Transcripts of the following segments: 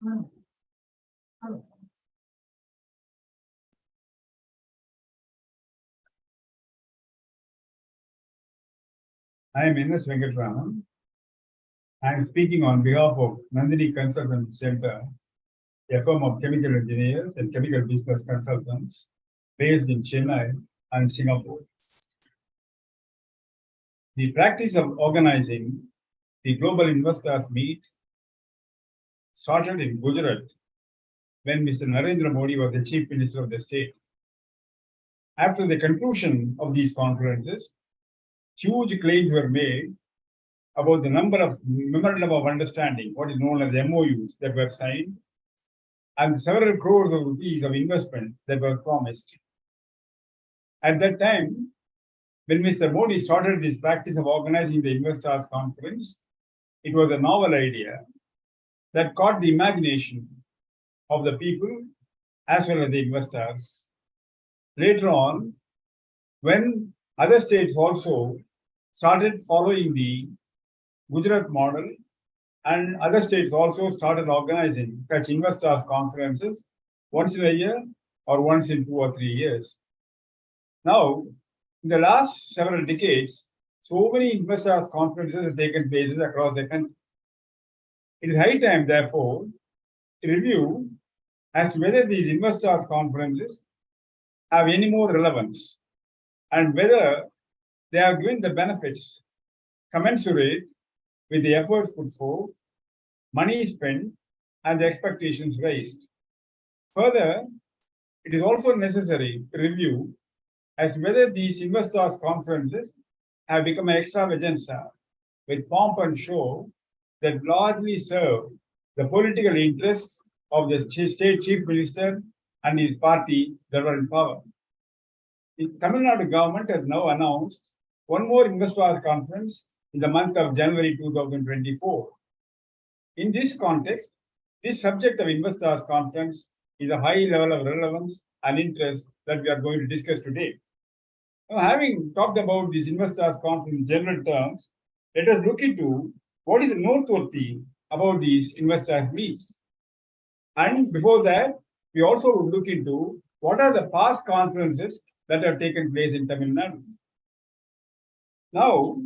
I am N.S. Venkatraman. I am speaking on behalf of Nandini Consultant Center, a firm of chemical engineers and chemical business consultants based in Chennai and Singapore. The practice of organizing the Global Investors Meet started in Gujarat when Mr. Narendra Modi was the Chief Minister of the state. After the conclusion of these conferences, huge claims were made about the number of memorandum of understanding, what is known as MOUs, that were signed, and several crores of rupees of investment that were promised. At that time, when Mr. Modi started this practice of organizing the investors conference, it was a novel idea that caught the imagination of the people as well as the investors. Later on, when other states also started following the Gujarat model, and other states also started organizing such investors conferences once in a year or once in 2 or 3 years. Now, in the last several decades, so many investors conferences have taken place across the country. It is high time, therefore, to review as to whether these investors conferences have any more relevance and whether they have given the benefits commensurate with the efforts put forth, money spent, and the expectations raised. Further, it is also necessary to review as to whether these investors conferences have become an extravaganza with pomp and show that largely serve the political interests of the state chief minister and his party that were in power. The Tamil Nadu government has now announced one more investor conference in the month of January 2024. In this context, this subject of investors conference is a high level of relevance and interest that we are going to discuss today. Now, having talked about this investors conference in general terms, let us look into what is noteworthy about these investors meets. And before that, we also would look into what are the past conferences that have taken place in Tamil Nadu. Now,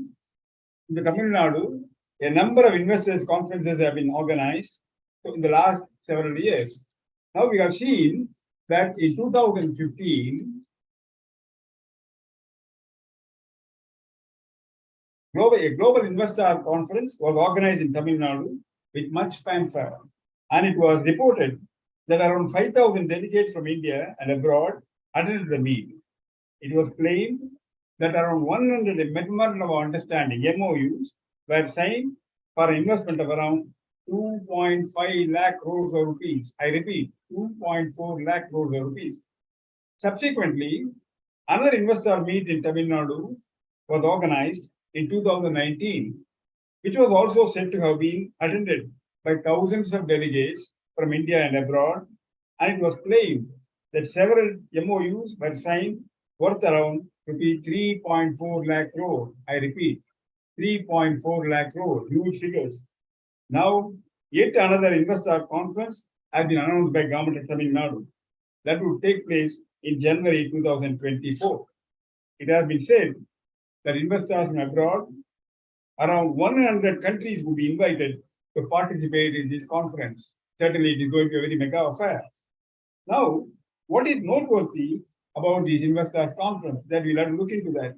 in the Tamil Nadu, a number of investors conferences have been organized in the last several years. Now we have seen that in 2015, a global investor conference was organized in Tamil Nadu with much fanfare, and it was reported that around 5,000 delegates from India and abroad attended the meeting. It was claimed that around 100 memorandum of understanding (MOUs) were signed for an investment of around 2.5 lakh crores of rupees. I repeat, 2.4 lakh crores of rupees. Subsequently, another investor meet in Tamil Nadu was organized in 2019, which was also said to have been attended by thousands of delegates from India and abroad, and it was claimed that several MOUs were signed worth around rupees 3.4 lakh crore. I repeat, 3.4 lakh crore, huge figures. Now, yet another investor conference has been announced by government of Tamil Nadu that would take place in January 2024. It has been said that investors from abroad, around 100 countries will be invited to participate in this conference. Certainly, it is going to be a very mega affair. Now, what is noteworthy about these investors conference that we'll have to look into that?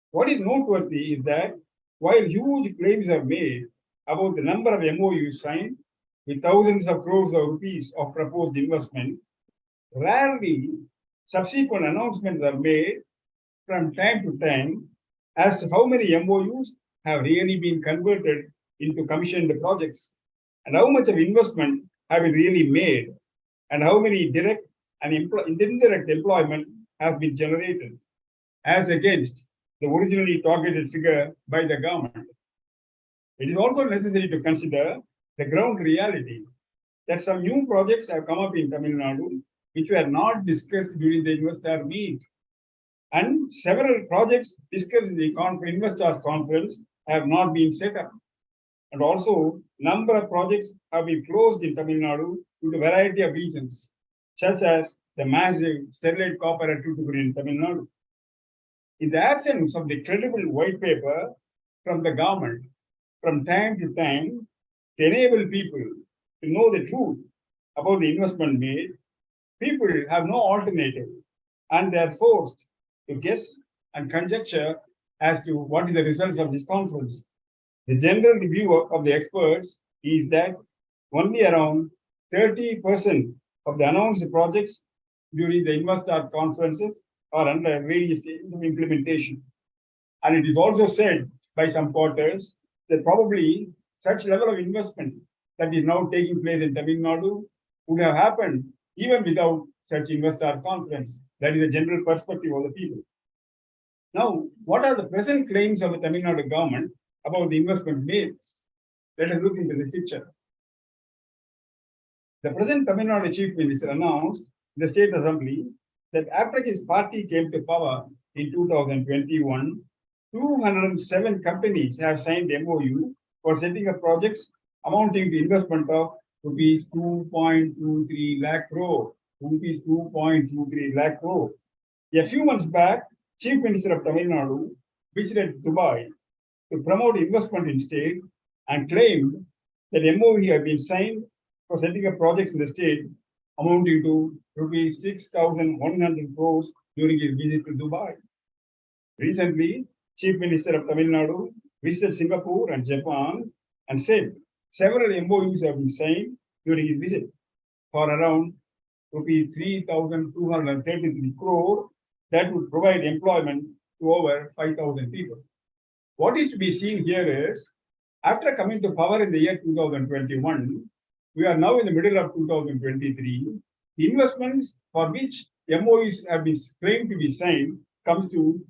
What is noteworthy is that while huge claims are made about the number of MOUs signed with thousands of crores of rupees of proposed investment, rarely subsequent announcements are made from time to time as to how many MOUs have really been converted into commissioned projects and how much of investment have been really made and how many direct and indirect employment has been generated as against the originally targeted figure by the government. It is also necessary to consider the ground reality that some new projects have come up in Tamil Nadu which were not discussed during the investor meet. And several projects discussed in the investors conference have not been set up. And also, number of projects have been closed in Tamil Nadu due to a variety of reasons, such as the massive Sterlite copper at Tuticorin in Tamil Nadu. In the absence of the credible white paper from the government, from time to time, to enable people to know the truth about the investment made, people have no alternative and they are forced to guess and conjecture as to what is the results of this conference. The general view of the experts is that only around 30% of the announced projects during the investor conferences are under various stages of implementation. And it is also said by some quarters that probably such level of investment that is now taking place in Tamil Nadu would have happened even without such investor conference. That is the general perspective of the people. Now, what are the present claims of the Tamil Nadu government about the investment made? Let us look into the picture. The present Tamil Nadu Chief Minister announced in the State Assembly that after his party came to power in 2021, 207 companies have signed MOU for setting up projects amounting to investment of rupees 2.23 lakh crore. Rupees 2.23 lakh crore. A few months back, Chief Minister of Tamil Nadu visited Dubai to promote investment in state and claimed that MOU had been signed for setting up projects in the state amounting to rupees 6,100 crores during his visit to Dubai. Recently, Chief Minister of Tamil Nadu visited Singapore and Japan and said several MOUs have been signed during his visit for around rupees 3,233 crore that would provide employment to over 5,000 people. What is to be seen here is, after coming to power in the year 2021, we are now in the middle of 2023. The investments for which MOUs have been claimed to be signed comes to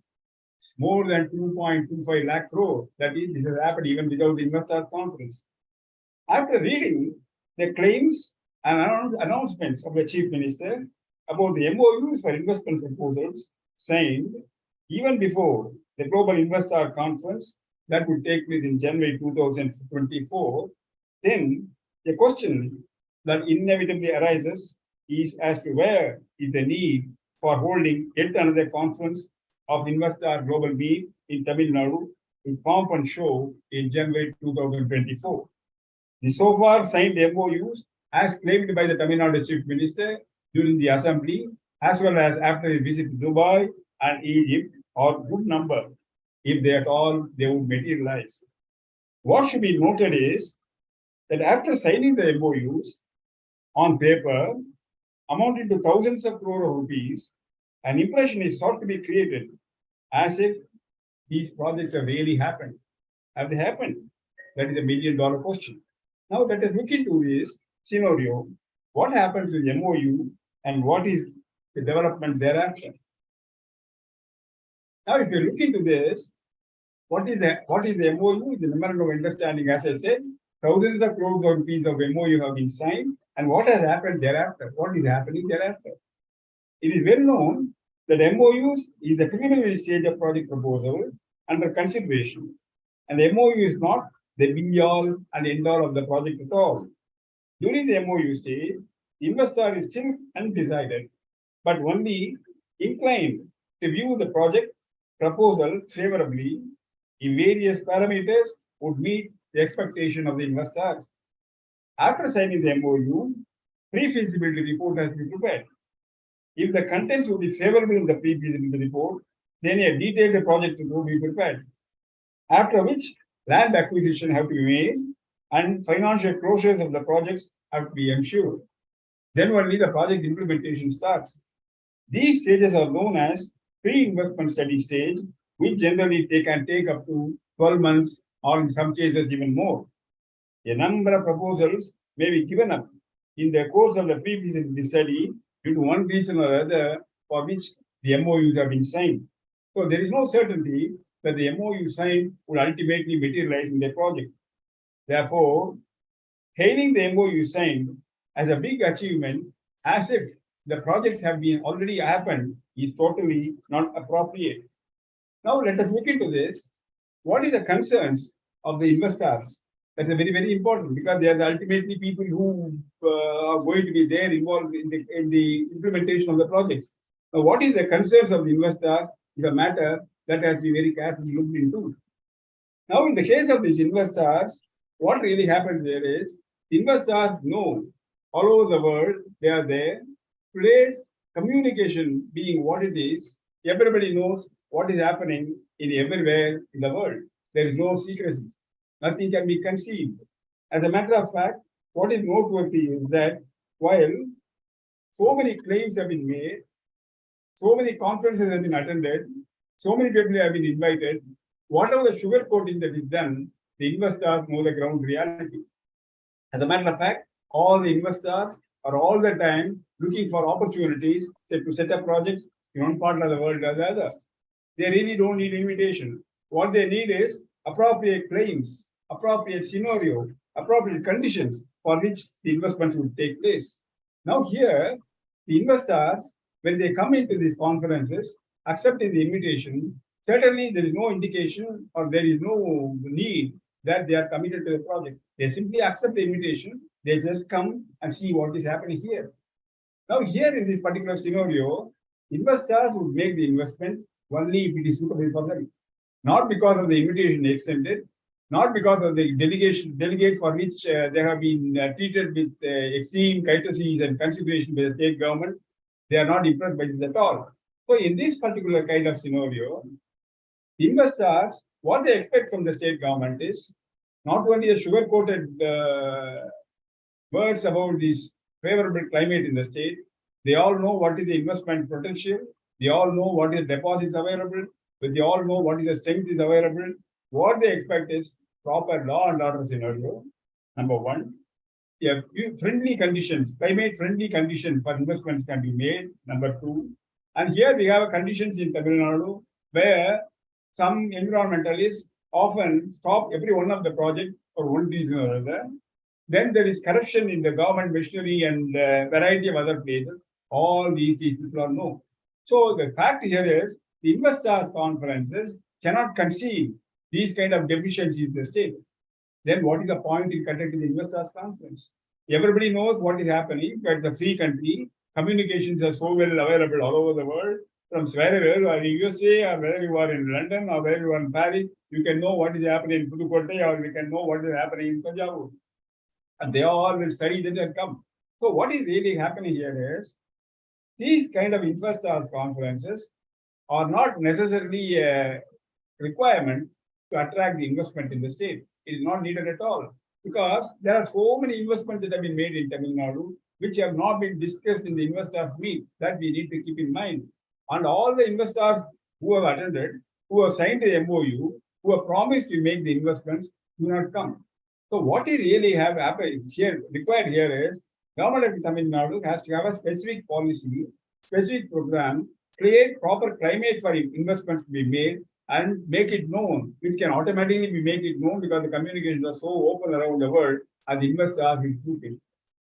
more than 2.25 lakh crore. That is, this has happened even without the investor conference. After reading the claims and announcements of the Chief Minister about the MOUs for investment proposals signed even before the Global Investor Conference that would take place in January 2024, then the question that inevitably arises is as to where is the need for holding yet another conference of Investor Global Meet in Tamil Nadu with pomp and show in January 2024. The so far signed MOUs, as claimed by the Tamil Nadu Chief Minister during the Assembly, as well as after his visit to Dubai and Egypt, are good number, if they at all they would materialize. What should be noted is that after signing the MOUs on paper, amounting to thousands of crore of rupees, an impression is sought to be created as if these projects have really happened. Have they happened? That is a $1 million question. Now let us look into this scenario. What happens with MOU and what is the development thereafter? Now, if you look into this, what is the MOU? The memorandum of understanding, as I said, thousands of crores of rupees of MOU have been signed, and what has happened thereafter? What is happening thereafter? It is well known that MOUs is the preliminary stage of project proposal under consideration, and the MOU is not the be-all and end-all of the project at all. During the MOU stage, the investor is still undecided, but only inclined to view the project proposal favorably if various parameters would meet the expectation of the investors. After signing the MOU, pre-feasibility report has been prepared. If the contents would be favorable in the pre-feasibility report, then a detailed project will be prepared. After which, land acquisition have to be made and financial closures of the projects have to be ensured. Then only the project implementation starts. These stages are known as pre-investment study stage, which generally can take up to 12 months or in some cases even more. A number of proposals may be given up in the course of the pre-feasibility study due to one reason or other for which the MOUs have been signed. So there is no certainty that the MOU signed will ultimately materialize in the project. Therefore, hailing the MOU signed as a big achievement as if the projects have been already happened is totally not appropriate. Now let us look into this. what is the concerns of the investors? That's very, very important because they are the ultimately people who are going to be there involved in the implementation of the project. Now, what is the concerns of the investor is a matter that has to be very carefully looked into. Now, in the case of these investors, what really happens there is investors know all over the world they are there. Today's communication being what it is, everybody knows what is happening in everywhere in the world. There is no secrecy. Nothing can be concealed. As a matter of fact, what is noteworthy is that while so many claims have been made, so many conferences have been attended, so many people have been invited, whatever the sugarcoating that is done, the investors know the ground reality. As a matter of fact, all the investors are all the time looking for opportunities to set up projects in one part of the world or the other. They really don't need invitation. What they need is appropriate claims, appropriate scenario, appropriate conditions for which the investments would take place. Now here, the investors, when they come into these conferences, accepting the invitation, certainly there is no indication or there is no need that they are committed to the project. They simply accept the invitation, they just come and see what is happening here. Now here in this particular scenario, investors would make the investment only if it is suitable for them. Not because of the invitation extended, not because of the delegate for which they have been treated with extreme courtesies and consideration by the state government. They are not impressed by this at all. So in this particular kind of scenario, investors, what they expect from the state government is not only a sugar-coated words about this favorable climate in the state, they all know what is the investment potential, they all know what is the deposits available, but they all know what is the strength is available. What they expect is proper law and order scenario, number one. Yeah, friendly conditions, climate friendly conditions for investments can be made, number two. And here we have conditions in Tamil Nadu where some environmentalists often stop every one of the project for one reason or other. Then there is corruption in the government machinery and variety of other places. All these people are known. So the fact here is the investors conferences cannot conceive these kind of deficiencies in the state. Then what is the point in conducting the investors conference? Everybody knows what is happening, but the free country, communications are so well available all over the world. From wherever you are in USA or wherever you are in London or wherever you are in Paris, you can know what is happening in Pudukkottai or you can know what is happening in Tanjavur. And they all will study that and come. So what is really happening here is these kind of investors conferences are not necessarily a requirement to attract the investment in the state. It is not needed at all because there are so many investments that have been made in Tamil Nadu which have not been discussed in the investors meet that we need to keep in mind. And all the investors who have attended, who have signed the MOU, who have promised to make the investments do not come. So what we really have happened here, required here is government of Tamil Nadu has to have a specific policy, specific program, create proper climate for investments to be made and make it known, which can automatically be make it known because the communications are so open around the world and the investors are recruited.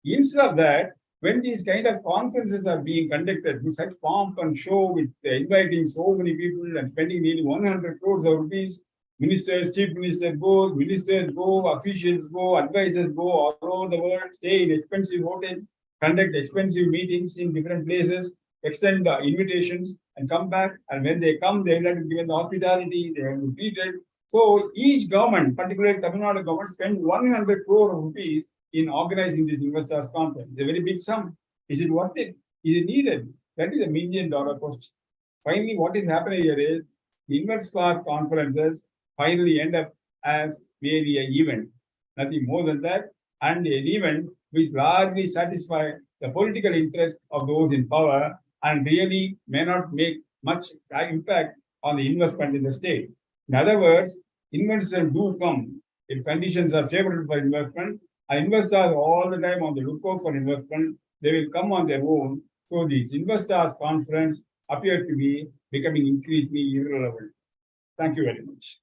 Instead of that, when these kind of conferences are being conducted with such pomp and show, with inviting so many people and spending nearly 100 crores of rupees, ministers, chief minister goes, ministers go, officials go, advisors go all over the world, stay in expensive hotels, conduct expensive meetings in different places, extend the invitations and come back. And when they come, they will have to be given the hospitality, they have to be treated. So each government, particularly Tamil Nadu government, spend 100 crore rupees in organizing this investors conference. It's a very big sum. Is it worth it? Is it needed? That is a $1 million question. Finally, what is happening here is the investor conferences finally end up as merely an event, nothing more than that, and an event which largely satisfies the political interest of those in power and really may not make much impact on the investment in the state. In other words, investors do come if conditions are favorable for investment. Investors are all the time on the lookout for investment. They will come on their own. So these investors conference appear to be becoming increasingly irrelevant. Thank you very much.